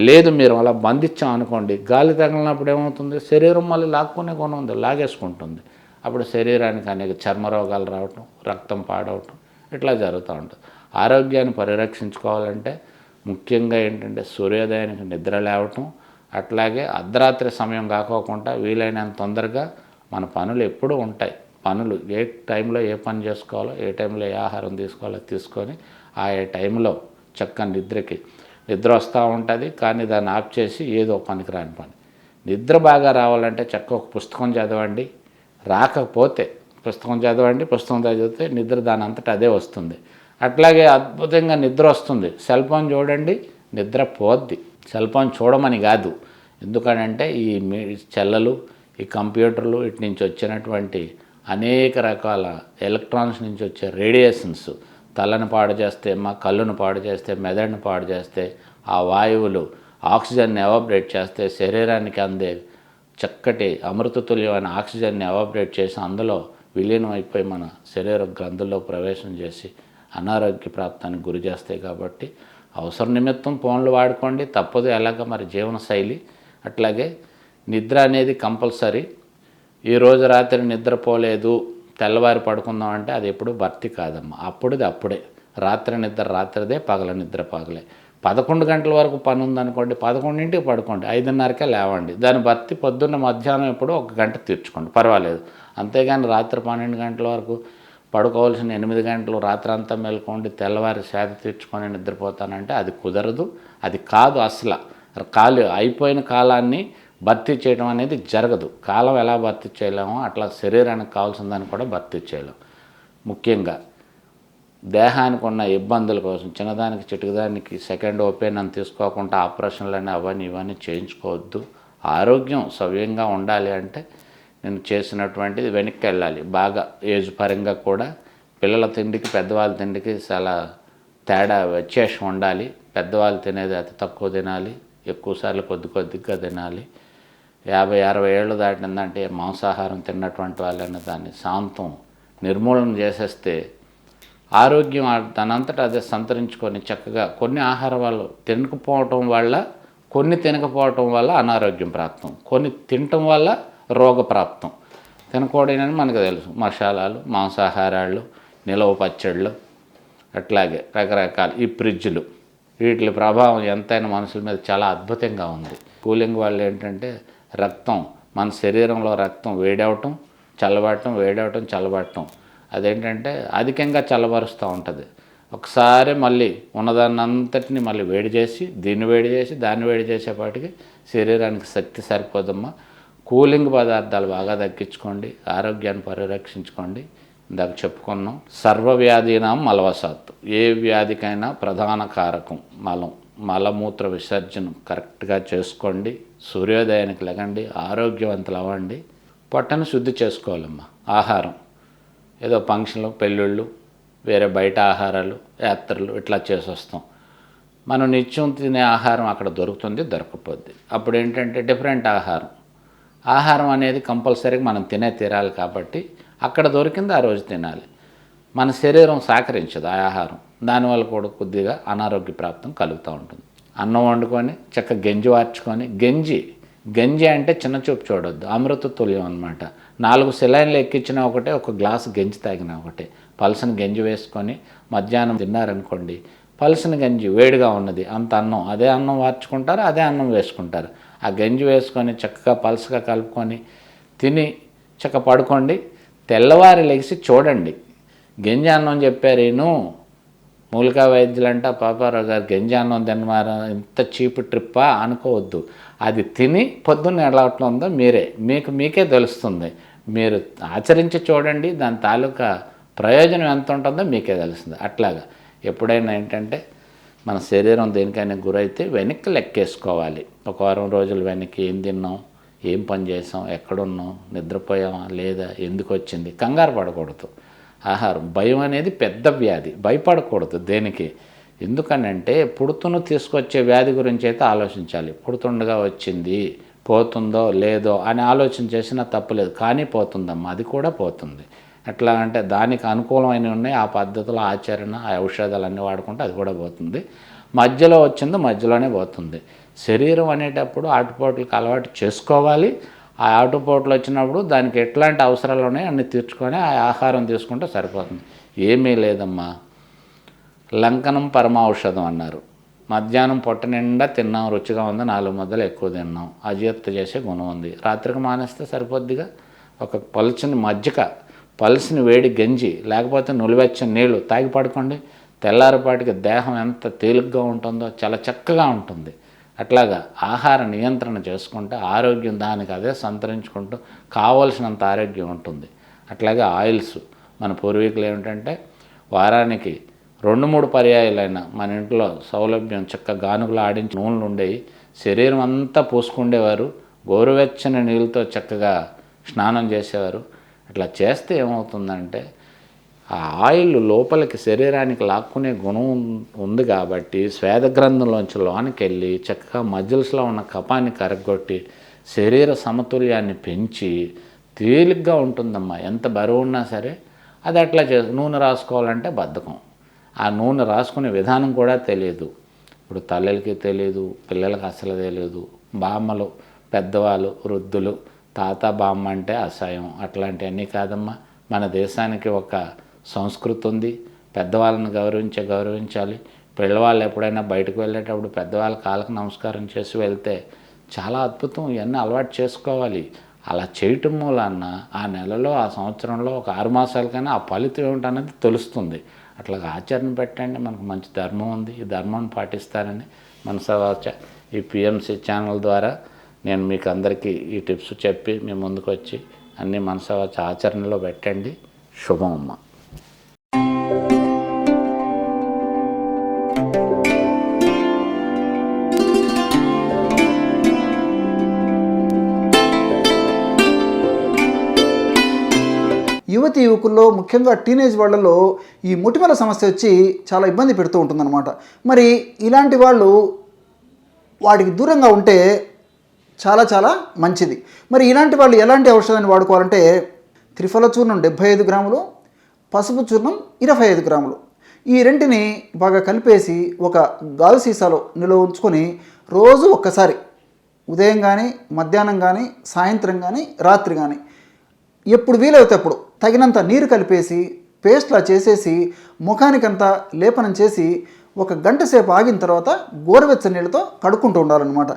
లేదు మీరు అలా బంధించాం అనుకోండి, గాలి తగిలినప్పుడు ఏమవుతుంది, శరీరం మళ్ళీ లాక్కునే గుణం ఉంది, లాగేసుకుంటుంది. అప్పుడు శరీరానికి అనేక చర్మ రోగాలు రావటం, రక్తం పాడవటం ఇట్లా జరుగుతూ ఉంటుంది. ఆరోగ్యాన్ని పరిరక్షించుకోవాలంటే ముఖ్యంగా ఏంటంటే సూర్యోదయానికి నిద్ర లేవటం, అట్లాగే అర్ధరాత్రి సమయం కాకోకుండా వీలైనంత తొందరగా మన పనులు ఎప్పుడూ ఉంటాయి. పనులు ఏ టైంలో ఏ పని చేసుకోవాలో, ఏ టైంలో ఏ ఆహారం తీసుకోవాలో తీసుకొని ఆయా టైంలో చక్కని నిద్ర వస్తూ ఉంటుంది. కానీ దాన్ని ఆఫ్ చేసి ఏదో పనికిరాని పని. నిద్ర బాగా రావాలంటే చక్కగా ఒక పుస్తకం చదవండి, రాకపోతే పుస్తకం చదవండి, పుస్తకం చదివితే నిద్ర దాని అంతటా అదే వస్తుంది. అట్లాగే అద్భుతంగా నిద్ర వస్తుంది. సెల్ ఫోన్ చూడండి, నిద్ర పోద్ది. సెల్ ఫోన్ చూడమని కాదు, ఎందుకనంటే ఈ చెల్లలు, ఈ కంప్యూటర్లు ఇటు నుంచి వచ్చినటువంటి అనేక రకాల ఎలక్ట్రానిక్స్ నుంచి వచ్చే రేడియేషన్స్ తలను పాడు చేస్తే, కళ్ళును పాడు చేస్తే, మెదడును పాడు చేస్తే, ఆ వాయువులు ఆక్సిజన్ని ఎవాపరేట్ చేస్తే, శరీరానికి అందే చక్కటి అమృతతుల్యమైన ఆక్సిజన్ని ఎవాపరేట్ చేసి అందులో విలీనం అయిపోయి మన శరీర గ్రంథుల్లో ప్రవేశం చేసి అనారోగ్య ప్రాప్తానికి గురి చేస్తాయి. కాబట్టి అవసర నిమిత్తం ఫోన్లు వాడుకోండి, తప్పదు. ఎలాగ మరి జీవనశైలి. అట్లాగే నిద్ర అనేది కంపల్సరీ. ఈరోజు రాత్రి నిద్రపోలేదు, తెల్లవారి పడుకుందాం అంటే అది ఎప్పుడు భర్తీ కాదమ్మా. అప్పుడే రాత్రి నిద్ర రాత్రిదే, పగల నిద్ర పగలే. 11 గంటల వరకు పని ఉందనుకోండి, 11ంటికి పడుకోండి, 5:30కే లేవండి. దాని భర్తీ పొద్దున్న మధ్యాహ్నం ఎప్పుడు 1 గంట తీర్చుకోండి, పర్వాలేదు. అంతేగాని రాత్రి 12 గంటల వరకు పడుకోవాల్సిన 8 గంటలు రాత్రి అంతా మేల్కోండి, తెల్లవారి సేద తీర్చుకొని నిద్రపోతానంటే అది కుదరదు. అది కాదు అసలు. అయిపోయిన కాలాన్ని భర్తీ చేయడం అనేది జరగదు. కాలం ఎలా భర్తీ చేయలేమో అట్లా శరీరానికి కావాల్సిన దాన్ని కూడా భర్తీ చేయలేము. ముఖ్యంగా దేహానికి ఉన్న ఇబ్బందుల కోసం చిన్నదానికి చిటికదానికి సెకండ్ ఒపీనియన్ తీసుకోకుండా ఆపరేషన్లని ఇవన్నీ చేయించుకోవద్దు. ఆరోగ్యం సవ్యంగా ఉండాలి అంటే నేను చేసినటువంటిది వెనక్కి వెళ్ళాలి. బాగా ఏజ్ పరంగా కూడా పిల్లల తిండికి పెద్దవాళ్ళ తిండికి చాలా తేడా వ్యత్యాసం ఉండాలి. పెద్దవాళ్ళు తినేది అతి తక్కువ తినాలి, ఎక్కువసార్లు కొద్దిగా తినాలి. 50-60 ఏళ్ళు దాటిందంటే మాంసాహారం తిన్నటువంటి వాళ్ళని దాన్ని శాంతం నిర్మూలన చేసేస్తే ఆరోగ్యం దానంతటా అదే సంతరించుకొని చక్కగా కొన్ని ఆహారాలు తినకపోవటం వల్ల అనారోగ్యం ప్రాప్తం, కొన్ని తినటం వల్ల రోగప్రాప్తం. తినకూడదని మనకు తెలుసు. మసాలాలు, మాంసాహారాలు, నిలవ పచ్చళ్ళు, అట్లాగే రకరకాల ఈ ఫ్రిడ్జ్లు, వీటి ప్రభావం ఎంతైనా మనుషుల మీద చాలా అద్భుతంగా ఉంది. కూలింగ్ వల్ల ఏంటంటే రక్తం, మన శరీరంలో రక్తం వేడవటం, చల్లబడటం అదేంటంటే అధికంగా చల్లబరుస్తూ ఉంటుంది. ఒకసారి మళ్ళీ ఉన్నదాన్ని అంతటిని మళ్ళీ దాన్ని వేడి చేసేపాటికి శరీరానికి శక్తి సరిపోదమ్మా. కూలింగ్ పదార్థాలు బాగా తగ్గించుకోండి, ఆరోగ్యాన్ని పరిరక్షించుకోండి. ఇందాక చెప్పుకున్నాం, సర్వవ్యాధీనాం మలవసాత్తు. ఏ వ్యాధికైనా ప్రధాన కారకం మలం. మలమూత్ర విసర్జన కరెక్ట్గా చేసుకోండి, సూర్యోదయానికి లెగండి, ఆరోగ్యవంతులు అవ్వండి. పొట్టను శుద్ధి చేసుకోవాలమ్మా. ఆహారం ఏదో ఫంక్షన్లు, పెళ్ళిళ్ళు, వేరే బయట ఆహారాలు, యాత్రలు ఇట్లా చేసి వస్తాం. మనం నిత్యం తినే ఆహారం అక్కడ దొరకపోద్ది. అప్పుడు ఏంటంటే డిఫరెంట్ ఆహారం అనేది కంపల్సరీగా మనం తీరాలి. కాబట్టి అక్కడ దొరికింది ఆ రోజు తినాలి. మన శరీరం సహకరించదు ఆ ఆహారం, దానివల్ల కూడా కొద్దిగా అనారోగ్య ప్రాప్తం కలుగుతూ ఉంటుంది. అన్నం వండుకొని గంజి వార్చుకొని, గంజి అంటే చిన్న చూపు చూడొద్దు, అమృత తుల్యం అనమాట. 4 సెలైన్లు ఎక్కించినా ఒకటే, ఒక గ్లాసు గంజి తాగినా ఒకటే. పలసని గంజి వేసుకొని మధ్యాహ్నం తిన్నారనుకోండి, పలసని గంజి వేడిగా ఉన్నది అంత అన్నం, అదే అన్నం వార్చుకుంటారు, అదే అన్నం వేసుకుంటారు. ఆ గంజి వేసుకొని చక్కగా పలసగా కలుపుకొని తిని పడుకోండి. తెల్లవారి లెగిసి చూడండి. గంజి అన్నం చెప్పారు మూలికా వైద్యులంట పాపారావు గారు గంజి అన్నం తిన్నమారా, ఇంత చీప్ ట్రిప్పా అనుకోవద్దు. అది తిని పొద్దున్న ఎలా ఉందో మీకే తెలుస్తుంది. మీరు ఆచరించి చూడండి, దాని తాలూకా ప్రయోజనం ఎంత ఉంటుందో మీకే తెలుస్తుంది. అట్లాగా ఎప్పుడైనా ఏంటంటే మన శరీరం దేనికైనా గురైతే వెనక్కి లెక్కేసుకోవాలి. ఒక వారం రోజులు వెనక్కి ఏం తిన్నాం, ఏం పని చేసాం, ఎక్కడున్నాం, నిద్రపోయామా లేదా, ఎందుకు వచ్చింది, కంగారు పడకూడదు. ఆహారం భయం అనేది పెద్ద వ్యాధి, భయపడకూడదు దేనికి. ఎందుకనంటే పుడుతును తీసుకొచ్చే వ్యాధి గురించి అయితే ఆలోచించాలి. పుడుతుండగా వచ్చింది, పోతుందో లేదో అని ఆలోచన చేసినా తప్పులేదు, కానీ పోతుందమ్మా, అది కూడా పోతుంది. ఎట్లా అంటే దానికి అనుకూలమైనవి ఉన్నాయి, ఆ పద్ధతులు, ఆచరణ, ఆ ఔషధాలు అన్నీ వాడుకుంటే అది కూడా పోతుంది. మధ్యలో వచ్చిందో మధ్యలోనే పోతుంది. శరీరం అనేటప్పుడు ఆటుపోట్లకు అలవాటు చేసుకోవాలి. ఆ ఆటుపోట్లు వచ్చినప్పుడు దానికి ఎట్లాంటి అవసరాలు ఉన్నాయో అన్నీ తీర్చుకొని ఆ ఆహారం తీసుకుంటే సరిపోతుంది. ఏమీ లేదమ్మా, లంకనం పరమౌషధం అన్నారు. మధ్యాహ్నం పొట్ట నిండా తిన్నాం, రుచిగా ఉంది, 4 ముద్దలు ఎక్కువ తిన్నాం, అజీర్తి చేసే గుణం ఉంది. రాత్రికి మానేస్తే సరిపోద్దిగా. ఒక పలుచని మజ్జిగ, పలుసుని వేడి గంజి, లేకపోతే నులివెచ్చని నీళ్ళు తాగి పడుకోండి. తెల్లారిపాటికి దేహం ఎంత తేలిగ్గా ఉంటుందో, చాలా చక్కగా ఉంటుంది. అట్లాగా ఆహార నియంత్రణ చేసుకుంటే ఆరోగ్యం దానికి అదే సంతరించుకుంటూ కావలసినంత ఆరోగ్యం ఉంటుంది. అట్లాగే ఆయిల్స్, మన పూర్వీకులు ఏమిటంటే వారానికి 2-3 పర్యాయాలైనా మన ఇంట్లో సౌలభ్యం చక్కగా గానుగులు ఆడించి నూనెలు ఉండేవి, శరీరం అంతా పూసుకుండేవారు, గోరువెచ్చని నీళ్ళతో చక్కగా స్నానం చేసేవారు. అట్లా చేస్తే ఏమవుతుందంటే ఆ ఆయిల్ లోపలికి శరీరానికి లాక్కునే గుణం ఉంది కాబట్టి స్వేదగ్రంథంలోంచి లోనికి వెళ్ళి చక్కగా మజిల్స్లో ఉన్న కఫాన్ని కరగొట్టి శరీర సమతుల్యాన్ని పెంచి తేలిగ్గా ఉంటుందమ్మా. ఎంత బరువు ఉన్నా సరే అది అట్లా నూనె రాసుకోవాలంటే బద్ధకం. ఆ నూనె రాసుకునే విధానం కూడా తెలియదు. ఇప్పుడు తల్లులకి తెలియదు, పిల్లలకి అసలు తెలియదు. బామ్మలు, పెద్దవాళ్ళు, వృద్ధులు, తాత బామ్మ అంటే అసహ్యం. అట్లాంటివన్నీ కాదమ్మా. మన దేశానికి ఒక సంస్కృతి ఉంది. పెద్దవాళ్ళని గౌరవించాలి. పిల్లవాళ్ళు ఎప్పుడైనా బయటకు వెళ్ళేటప్పుడు పెద్దవాళ్ళ కాళ్ళకు నమస్కారం చేసి వెళ్తే చాలా అద్భుతం. ఇవన్నీ అలవాటు చేసుకోవాలి. అలా చేయటం మూలాన ఆ నెలలో, ఆ సంవత్సరంలో ఒక 6 మాసాలకైనా ఆ ఫలితం ఏమిటనేది తెలుస్తుంది. అట్లాగా ఆచరణ పెట్టండి. మనకు మంచి ధర్మం ఉంది. ఈ ధర్మాన్ని పాటిస్తారని మనసవాచ ఈ పిఎంసి ఛానల్ ద్వారా నేను మీకు అందరికీ ఈ టిప్స్ చెప్పి మీ ముందుకు వచ్చి అన్నీ మనసవాచ ఆచరణలో పెట్టండి. శుభం అమ్మ. యువతి యువకుల్లో ముఖ్యంగా టీనేజ్ వాళ్ళలో ఈ మొటిమల సమస్య వచ్చి చాలా ఇబ్బంది పెడుతూ ఉంటుందన్నమాట. మరి ఇలాంటి వాళ్ళు వాటికి దూరంగా ఉంటే చాలా చాలా మంచిది. మరి ఇలాంటి వాళ్ళు ఎలాంటి ఔషధాన్ని వాడుకోవాలంటే త్రిఫల చూర్ణం 75 గ్రాములు, పసుపు చూర్ణం 25 గ్రాములు, ఈ రెంటిని బాగా కలిపేసి ఒక గాజు సీసాలో నిల్వ ఉంచుకొని రోజు ఒక్కసారి ఉదయం కానీ, మధ్యాహ్నం కానీ, సాయంత్రం కానీ, రాత్రి కానీ ఎప్పుడు వీలైతే అప్పుడు తగినంత నీరు కలిపేసి పేస్ట్లా చేసేసి ముఖానికంతా లేపనం చేసి 1 గంట సేపు ఆగిన తర్వాత గోరువెచ్చని నీళ్ళతో కడుక్కుంటూ ఉండాలన్నమాట.